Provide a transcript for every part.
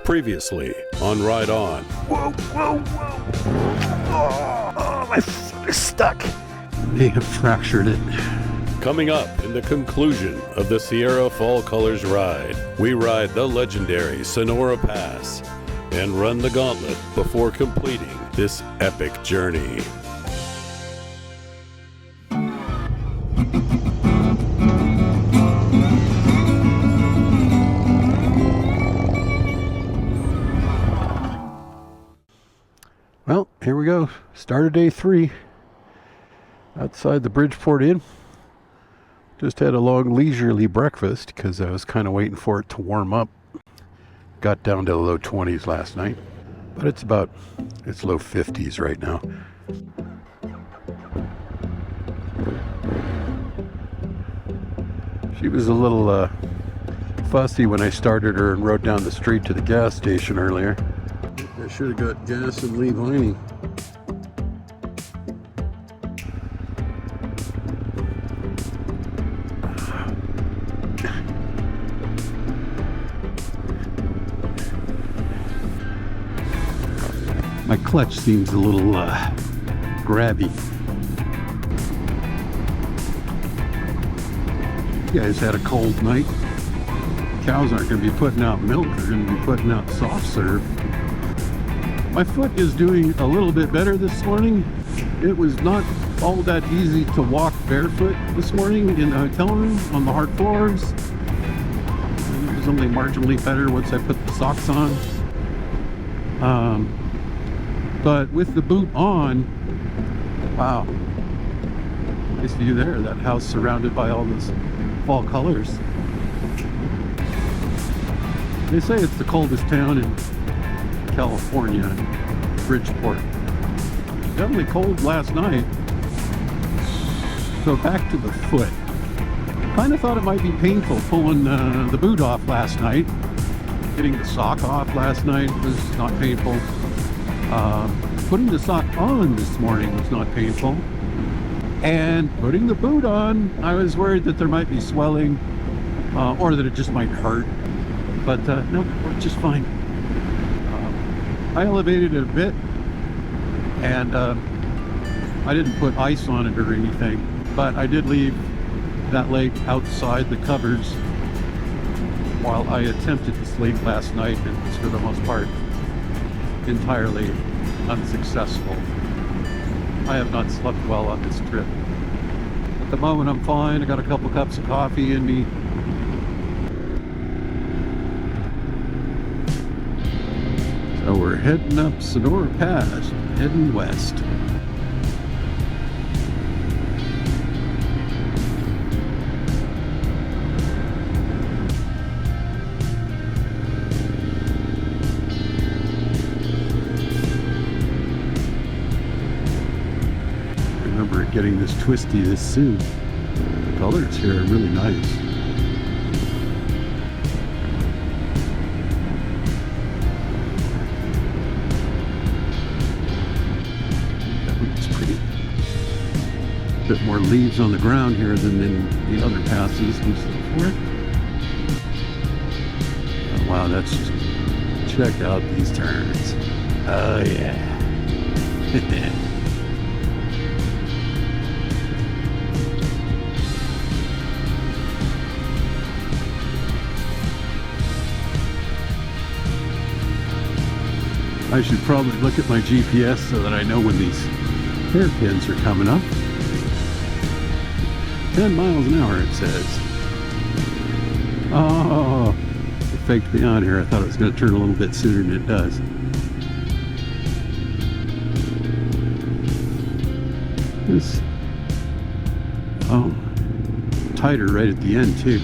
Previously on Ride On. Whoa, whoa, whoa. Oh, my foot is stuck. May have fractured it. Coming up in the conclusion of the Sierra Fall Colors ride, we ride the legendary Sonora Pass and run the gauntlet before completing this epic journey. Well, here we go. Start of day 3. Outside the Bridgeport Inn. Just had a long leisurely breakfast because I was kind of waiting for it to warm up. Got down to the low 20s last night, but it's low 50s right now. She was a little fussy when I started her and rode down the street to the gas station earlier. I should have got gas and Lee Viney. My clutch seems a little grabby. You guys had a cold night. Cows aren't going to be putting out milk. They're going to be putting out soft serve. My foot is doing a little bit better this morning. It was not all that easy to walk barefoot this morning in the hotel room on the hard floors. It was only marginally better once I put the socks on. But with the boot on, wow, nice view there. That house surrounded by all those fall colors. They say it's the coldest town in California, Bridgeport. Definitely cold last night. So back to the foot. Kind of thought it might be painful pulling the boot off last night. Getting the sock off last night was not painful. Putting the sock on this morning was not painful. And putting the boot on, I was worried that there might be swelling or that it just might hurt. But no, it worked just fine. I elevated it a bit, and I didn't put ice on it or anything, but I did leave that leg outside the covers while I attempted to sleep last night, and was for the most part entirely unsuccessful. I have not slept well on this trip. At the moment I'm fine. I got a couple cups of coffee in me. So we're heading up Sonora Pass, heading west. Remember getting this twisty this soon. The colors here are really nice. Bit more leaves on the ground here than in the other passes and so forth. Oh, wow, that's just, check out these turns. Oh yeah. I should probably look at my GPS so that I know when these hairpins are coming up. 10 miles an hour, it says. Oh, it faked me out here. I thought it was going to turn a little bit sooner than it does. This, oh, tighter right at the end too.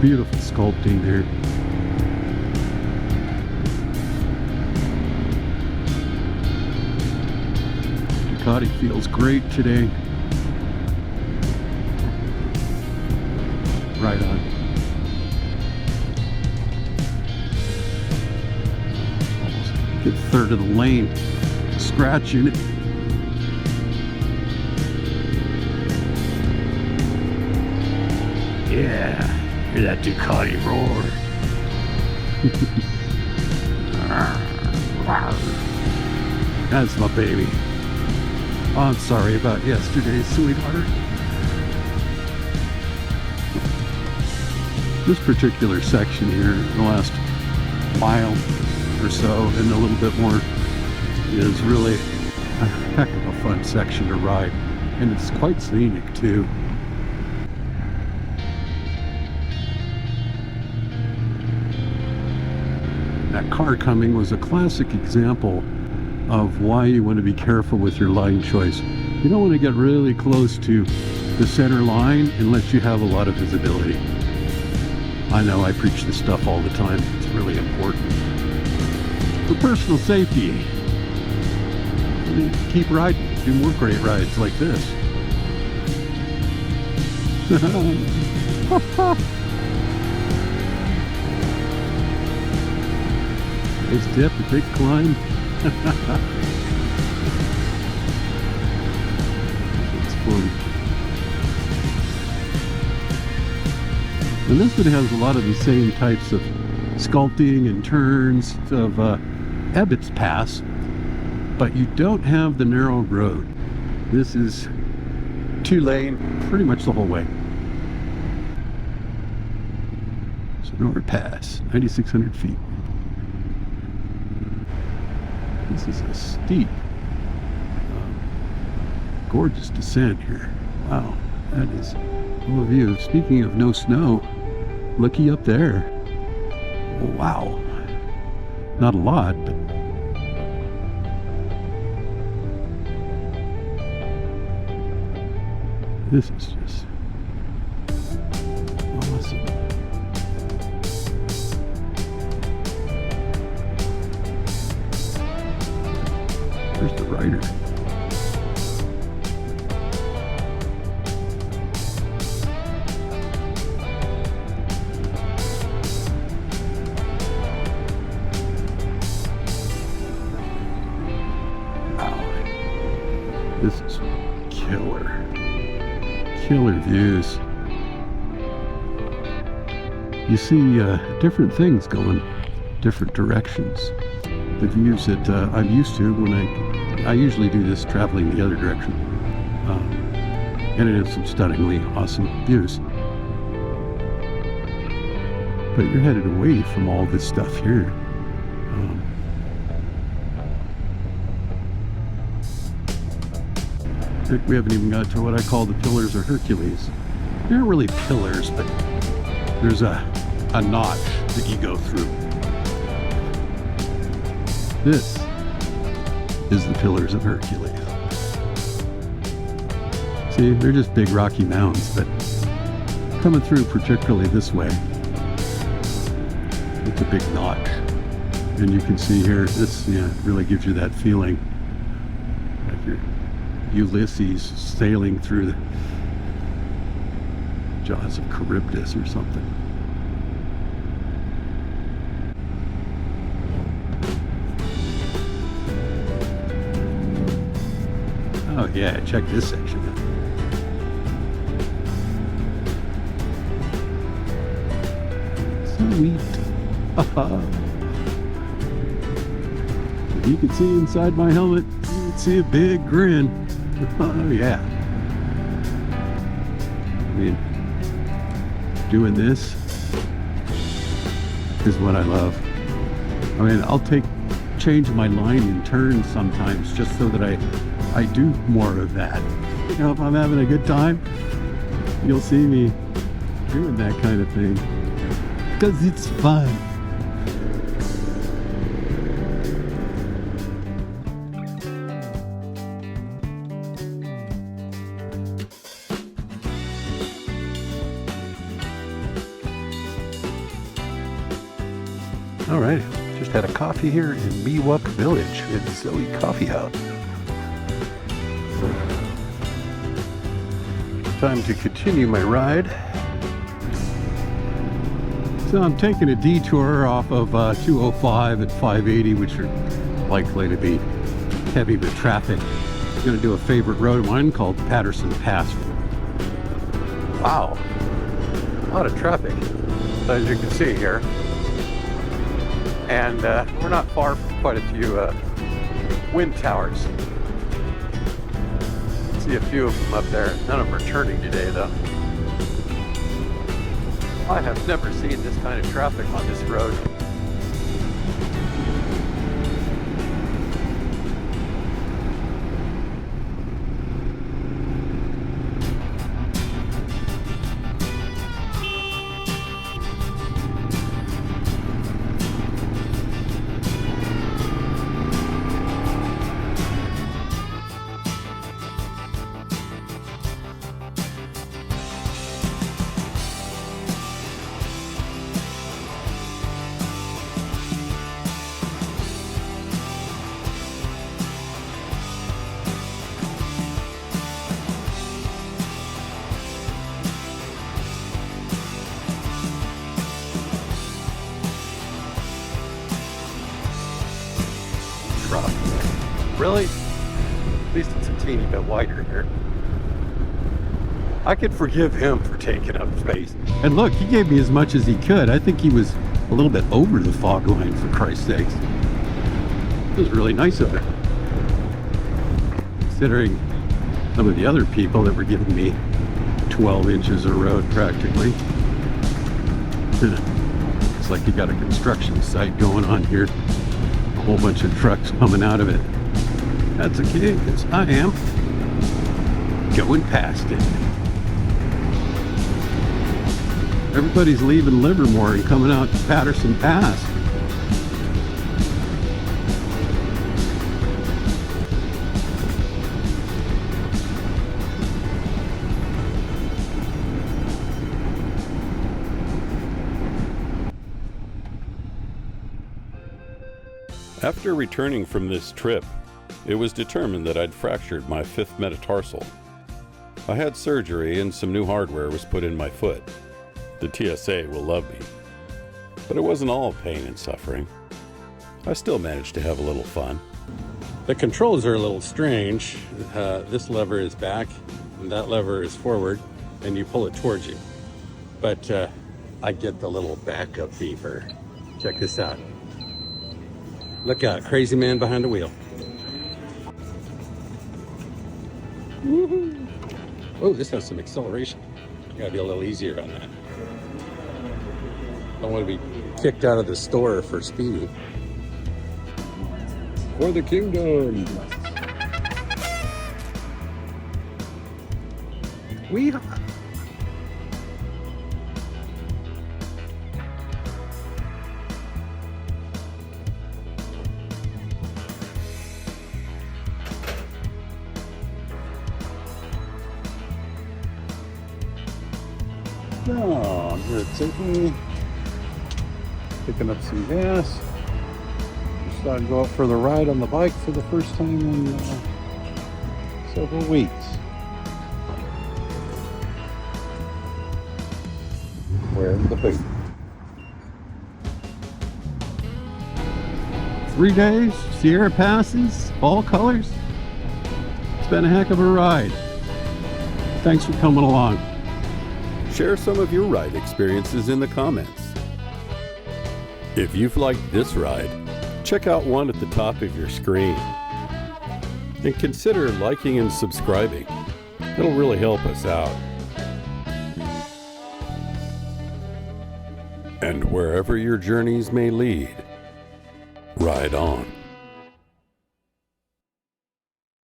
Beautiful sculpting there. Ducati feels great today. Right on. Almost get a third of the lane. Scratching it. Yeah. Hear that Ducati roar. That's my baby. Oh, I'm sorry about yesterday, sweetheart. This particular section here, the last mile or so and a little bit more, is really a heck of a fun section to ride. And it's quite scenic too. That car coming was a classic example of why you want to be careful with your line choice. You don't want to get really close to the center line unless you have a lot of visibility. I know I preach this stuff all the time. It's really important. For personal safety, keep riding. Do more great rides like this. Nice dip, a big climb. It's fun. And this one has a lot of the same types of sculpting and turns of A.T.A.C. Pass, but you don't have the narrow road. This is 2-lane pretty much the whole way. Sonora Pass, 9,600 feet. This is a steep, gorgeous descent here. Wow, that is full of view. Speaking of no snow, looky up there. Oh, wow. Not a lot, but this is just awesome. Where's the rider? Wow. This is killer views. You see different things going different directions. The views that I'm used to when I usually do this traveling the other direction. And it has some stunningly awesome views. But you're headed away from all this stuff here. I think we haven't even got to what I call the Pillars of Hercules. They're not really pillars, but there's a notch that you go through. This is the Pillars of Hercules. See, they're just big rocky mounds, but coming through particularly this way, it's a big notch. And you can see here, this really gives you that feeling like you're Ulysses sailing through the jaws of Charybdis or something. Oh yeah, check this section out. Sweet. If you can see inside my helmet, you can see a big grin. Oh yeah. I mean, doing this is what I love. I mean, I'll change my line in turns sometimes just so that I do more of that. You know, if I'm having a good time, you'll see me doing that kind of thing. Because it's fun. All right, just had a coffee here in Miwok Village at Zoe Coffee House. Time to continue my ride. So I'm taking a detour off of 205 and 580, which are likely to be heavy with traffic. I'm going to do a favorite road of mine called Patterson Pass. Wow, a lot of traffic. as you can see here. And we're not far from quite a few wind towers. See a few of them up there. None of them are turning today, though. I have never seen this kind of traffic on this road. Really? At least it's a teeny bit wider here. I could forgive him for taking up space. And look, he gave me as much as he could. I think he was a little bit over the fog line, for Christ's sakes. It was really nice of him. Considering some of the other people that were giving me 12 inches of road practically. It's like you got a construction site going on here. A whole bunch of trucks coming out of it. That's okay, because I am going past it. Everybody's leaving Livermore and coming out to Patterson Pass. After returning from this trip, it was determined that I'd fractured my 5th metatarsal. I had surgery and some new hardware was put in my foot. The TSA will love me. But it wasn't all pain and suffering. I still managed to have a little fun. The controls are a little strange. This lever is back and that lever is forward and you pull it towards you. But I get the little backup beeper. Check this out. Look out, crazy man behind the wheel. Woohoo! Oh, this has some acceleration. Gotta be a little easier on that. Don't want to be kicked out of the store for speeding. For the kingdom! No, I'm here at Sydney, picking up some gas. Just thought I'd go out for the ride on the bike for the first time in several weeks. Wearing the boot. 3 days, Sierra Passes, all colors. It's been a heck of a ride. Thanks for coming along. Share some of your ride experiences in the comments. If you've liked this ride, check out one at the top of your screen. And consider liking and subscribing. It'll really help us out. And wherever your journeys may lead, ride on.